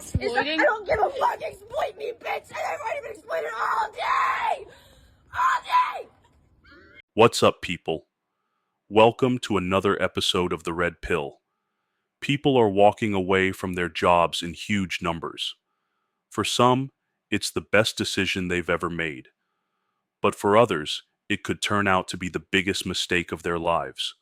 exploiting. I don't give a fuck. Exploit me, bitch. And I've already been exploited all day. All day. What's up, people? Welcome to another episode of The Red Pill. People are walking away from their jobs in huge numbers. For some, it's the best decision they've ever made. But for others, it could turn out to be the biggest mistake of their lives.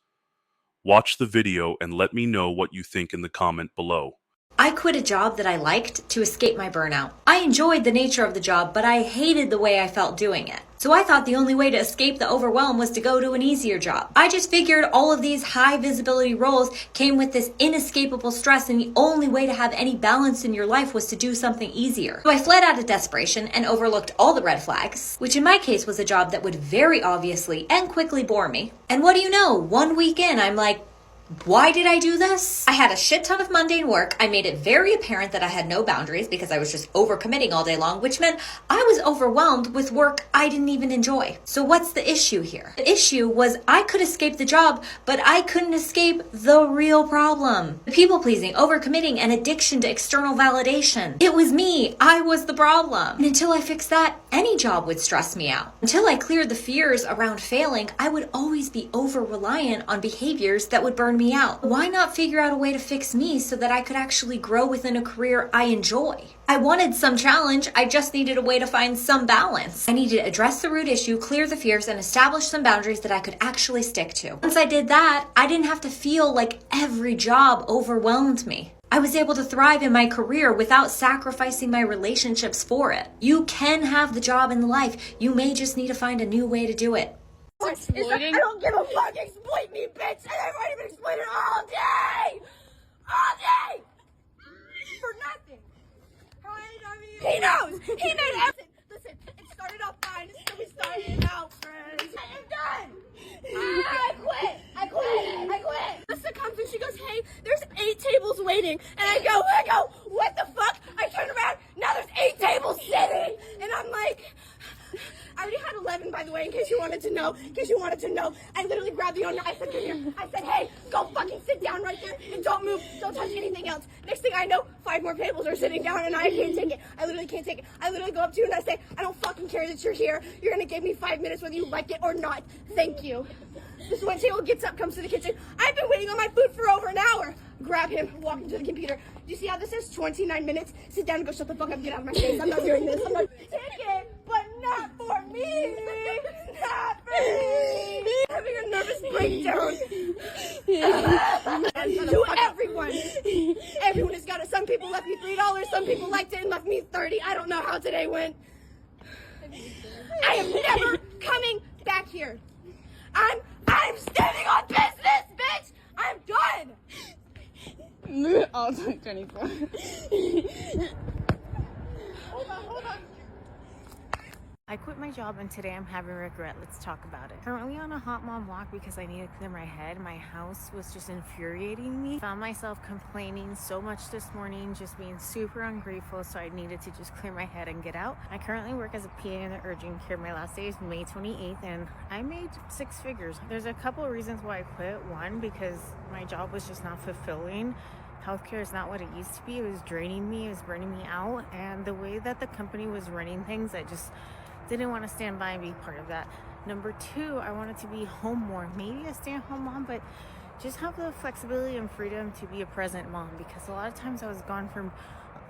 Watch the video and let me know what you think in the comment below. I quit a job that I liked to escape my burnout. I enjoyed the nature of the job, but I hated the way I felt doing it. So I thought the only way to escape the overwhelm was to go to an easier job. I just figured all of these high visibility roles came with this inescapable stress, and the only way to have any balance in your life was to do something easier. So I fled out of desperation and overlooked all the red flags, which in my case was a job that would very obviously and quickly bore me. And what do you know? 1 week in, I'm like, why did I do this? I had a shit ton of mundane work. I made it very apparent that I had no boundaries because I was just overcommitting all day long, which meant I was overwhelmed with work I didn't even enjoy. So what's the issue here? The issue was I could escape the job, but I couldn't escape the real problem. The people-pleasing, overcommitting, and addiction to external validation. It was me. I was the problem. And until I fixed that, any job would stress me out. Until I cleared the fears around failing, I would always be over-reliant on behaviors that would burn me out. Why not figure out a way to fix me so that I could actually grow within a career I enjoy? I wanted some challenge. I just needed a way to find some balance. I needed to address the root issue, clear the fears, and establish some boundaries that I could actually stick to. Once I did that, I didn't have to feel like every job overwhelmed me. I was able to thrive in my career without sacrificing my relationships for it. You can have the job and the life. You may just need to find a new way to do it. Exploiting. I don't give a fuck. Exploit me, bitch. And I've already been exploited all day. All day. For nothing. How many? He knows. He made everything. Listen, it started off fine. It's still starting out, friends. I am done. I quit. I quit. Lisa comes and she goes, hey, there's 8 tables waiting. And I go, what the fuck? I turn around. Now there's 8 tables sitting. And I'm like, I already had 11, by the way, in case you wanted to know. I literally grabbed the owner. I said, come here. I said, hey, go fucking sit down right there and don't move. Don't touch anything else. Next thing I know, 5 more tables are sitting down and I can't take it. I literally can't take it. I literally go up to you and I say, I don't fucking care that you're here. You're going to give me 5 minutes whether you like it or not. Thank you. This one table gets up, comes to the kitchen. I've been waiting on my food for over an hour. Grab him, walk into the computer. Do you see how this is? 29 minutes. Sit down and go shut the fuck up. Get out of my face. I'm not doing this. I'm not taking, but not for me. Not for me. Having a nervous breakdown. To everyone. Everyone has got it. Some people left me $3. Some people liked it and left me 30. I don't know how today went. I am never coming back here. I'm standing on business, bitch. I'm done. Oh, it's like 24. Hold on. I quit my job and today I'm having regret. Let's talk about it. Currently on a hot mom walk because I need to clear my head. My house was just infuriating me. Found myself complaining so much this morning, just being super ungrateful, so I needed to just clear my head and get out. I currently work as a PA in the urgent care. My last day is May 28th and I made 6 figures. There's a couple of reasons why I quit. One, because my job was just not fulfilling. Healthcare is not what it used to be. It was draining me, it was burning me out, and the way that the company was running things, I just didn't want to stand by and be part of that. Number 2, I wanted to be home more. Maybe a stay-at-home mom, but just have the flexibility and freedom to be a present mom, because a lot of times I was gone from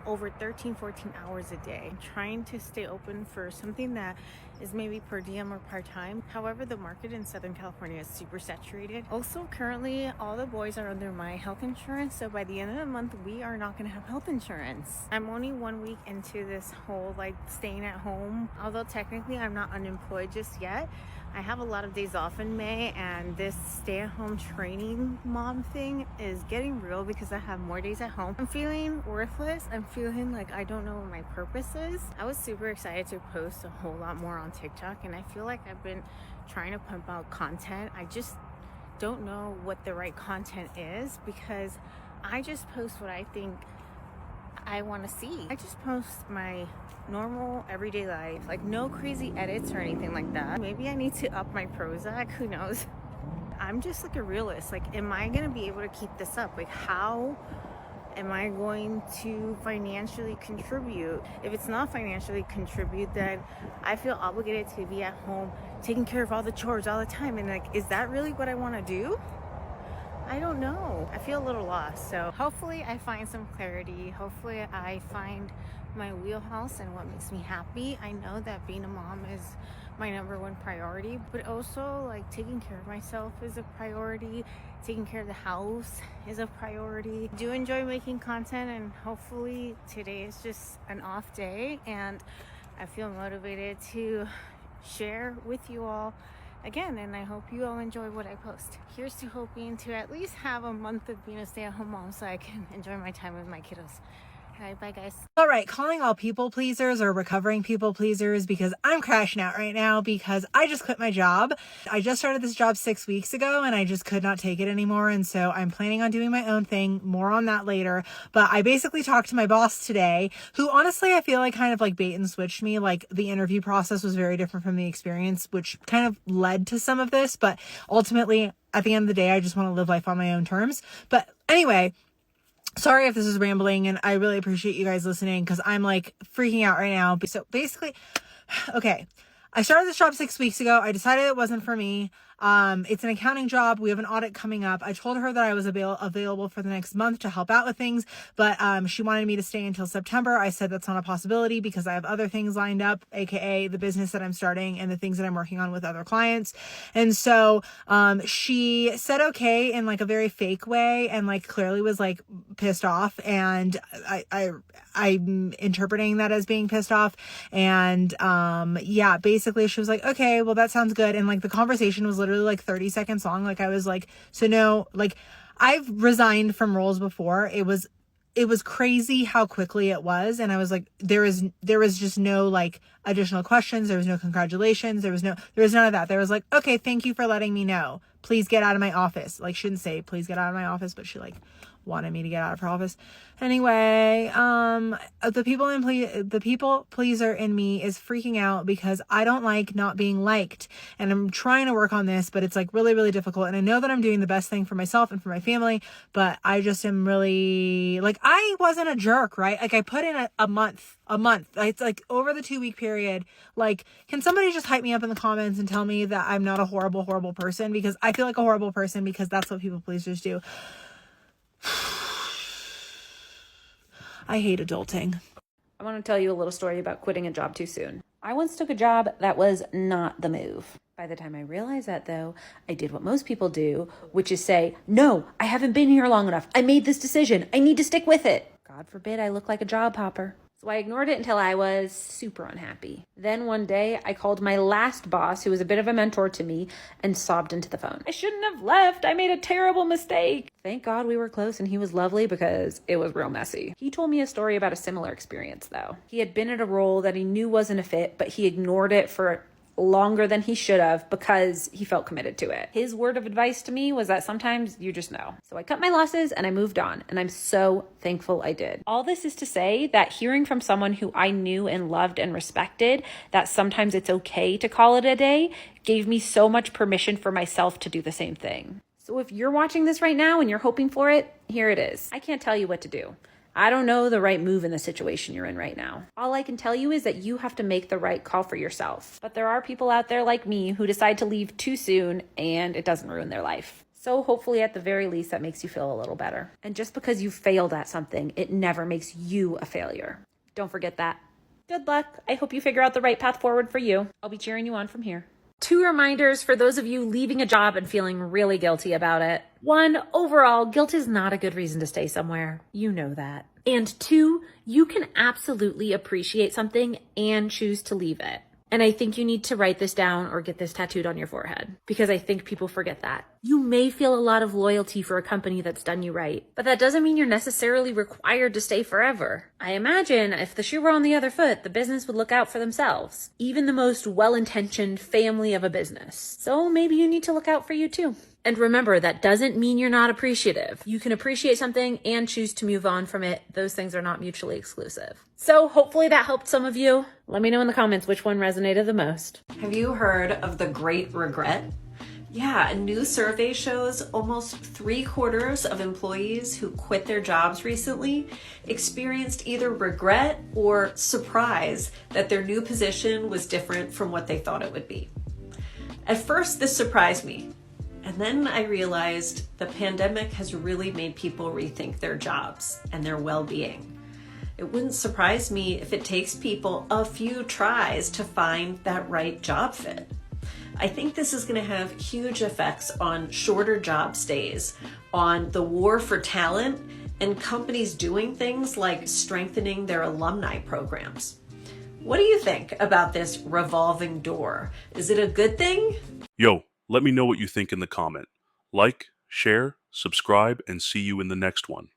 over 13, 14 hours a day. I'm trying to stay open for something that is maybe per diem or part-time. However, the market in Southern California is super saturated. Also, currently, all the boys are under my health insurance, so by the end of the month, we are not gonna have health insurance. I'm only 1 week into this whole staying at home, although technically I'm not unemployed just yet. I have a lot of days off in May, and this stay-at-home training mom thing is getting real because I have more days at home. I'm feeling worthless. I'm feeling like I don't know what my purpose is. I was super excited to post a whole lot more on TikTok, and I feel like I've been trying to pump out content. I just don't know what the right content is because I just post what I think I want to see. I just post my normal everyday life, no crazy edits or anything like that. Maybe I need to up my Prozac, who knows. I'm just a realist. Am I gonna be able to keep this up? How Am I going to financially contribute? If it's not financially contribute, then I feel obligated to be at home taking care of all the chores all the time. And like, is that really what I want to do? I don't know. I feel a little lost. So hopefully I find some clarity. Hopefully I find my wheelhouse and what makes me happy. I know that being a mom is my number one priority, but also like taking care of myself is a priority. Taking care of the house is a priority. I do enjoy making content, and hopefully today is just an off day and I feel motivated to share with you all again, and I hope you all enjoy what I post. Here's to hoping to at least have a month of being a stay-at-home mom so I can enjoy my time with my kiddos. All right, bye guys. All right, calling all people pleasers or recovering people pleasers, because I'm crashing out right now because I just quit my job. I just started this job 6 weeks ago and I just could not take it anymore. And so I'm planning on doing my own thing. More on that later. But I basically talked to my boss today, who honestly, I feel like kind of like bait and switched me. Like the interview process was very different from the experience, which kind of led to some of this. But ultimately, at the end of the day, I just want to live life on my own terms. But anyway, sorry if this is rambling, and I really appreciate you guys listening because I'm like freaking out right now. So basically, okay, I started this job 6 weeks ago. I decided it wasn't for me. It's an accounting job. We have an audit coming up. I told her that I was available for the next month to help out with things, but she wanted me to stay until September. I said that's not a possibility because I have other things lined up, aka the business that I'm starting and the things that I'm working on with other clients. And so she said okay in like a very fake way, and like clearly was like pissed off, and I'm interpreting that as being pissed off. And yeah, basically she was like, okay, well that sounds good. And like the conversation was literally like 30 seconds long. Like I was like, so no, like I've resigned from roles before. It was crazy how quickly it was. And I was like, there was just no like additional questions. There was no congratulations. There was none of that. There was like, okay, thank you for letting me know. Please get out of my office. Like, shouldn't say please get out of my office, but she like wanted me to get out of her office. Anyway, the people pleaser in me is freaking out because I don't like not being liked, and I'm trying to work on this, but it's like really, really difficult. And I know that I'm doing the best thing for myself and for my family, but I just am really like, I wasn't a jerk, right? Like I put in a month. It's like over the 2 week period. Like, can somebody just hype me up in the comments and tell me that I'm not a horrible, horrible person? Because I feel like a horrible person because that's what people pleasers do. I hate adulting. I want to tell you a little story about quitting a job too soon. I once took a job that was not the move. By the time I realized that, though, I did what most people do, which is say, no, I haven't been here long enough. I made this decision. I need to stick with it. God forbid I look like a job hopper. So I ignored it until I was super unhappy. Then one day I called my last boss, who was a bit of a mentor to me, and sobbed into the phone. I shouldn't have left. I made a terrible mistake. Thank God we were close and he was lovely because it was real messy. He told me a story about a similar experience though. He had been at a role that he knew wasn't a fit, but he ignored it for longer than he should have because he felt committed to it. His word of advice to me was that sometimes you just know. So I cut my losses and I moved on, and I'm so thankful I did. All this is to say that hearing from someone who I knew and loved and respected that sometimes it's okay to call it a day gave me so much permission for myself to do the same thing. So if you're watching this right now and you're hoping for it, here it is. I can't tell you what to do. I don't know the right move in the situation you're in right now. All I can tell you is that you have to make the right call for yourself. But there are people out there like me who decide to leave too soon and it doesn't ruin their life. So hopefully at the very least that makes you feel a little better. And just because you failed at something, it never makes you a failure. Don't forget that. Good luck. I hope you figure out the right path forward for you. I'll be cheering you on from here. 2 reminders for those of you leaving a job and feeling really guilty about it. 1, overall, guilt is not a good reason to stay somewhere. You know that. And 2, you can absolutely appreciate something and choose to leave it. And I think you need to write this down or get this tattooed on your forehead, because I think people forget that. You may feel a lot of loyalty for a company that's done you right, but that doesn't mean you're necessarily required to stay forever. I imagine if the shoe were on the other foot, the business would look out for themselves, even the most well-intentioned family of a business. So maybe you need to look out for you too. And remember, that doesn't mean you're not appreciative. You can appreciate something and choose to move on from it. Those things are not mutually exclusive. So hopefully that helped some of you. Let me know in the comments which one resonated the most. Have you heard of the Great Regret? Yeah, a new survey shows almost 3/4 of employees who quit their jobs recently experienced either regret or surprise that their new position was different from what they thought it would be. At first, this surprised me. And then I realized the pandemic has really made people rethink their jobs and their well-being. It wouldn't surprise me if it takes people a few tries to find that right job fit. I think this is going to have huge effects on shorter job stays, on the war for talent, and companies doing things like strengthening their alumni programs. What do you think about this revolving door? Is it a good thing? Yo, let me know what you think in the comment. Like, share, subscribe, and see you in the next one.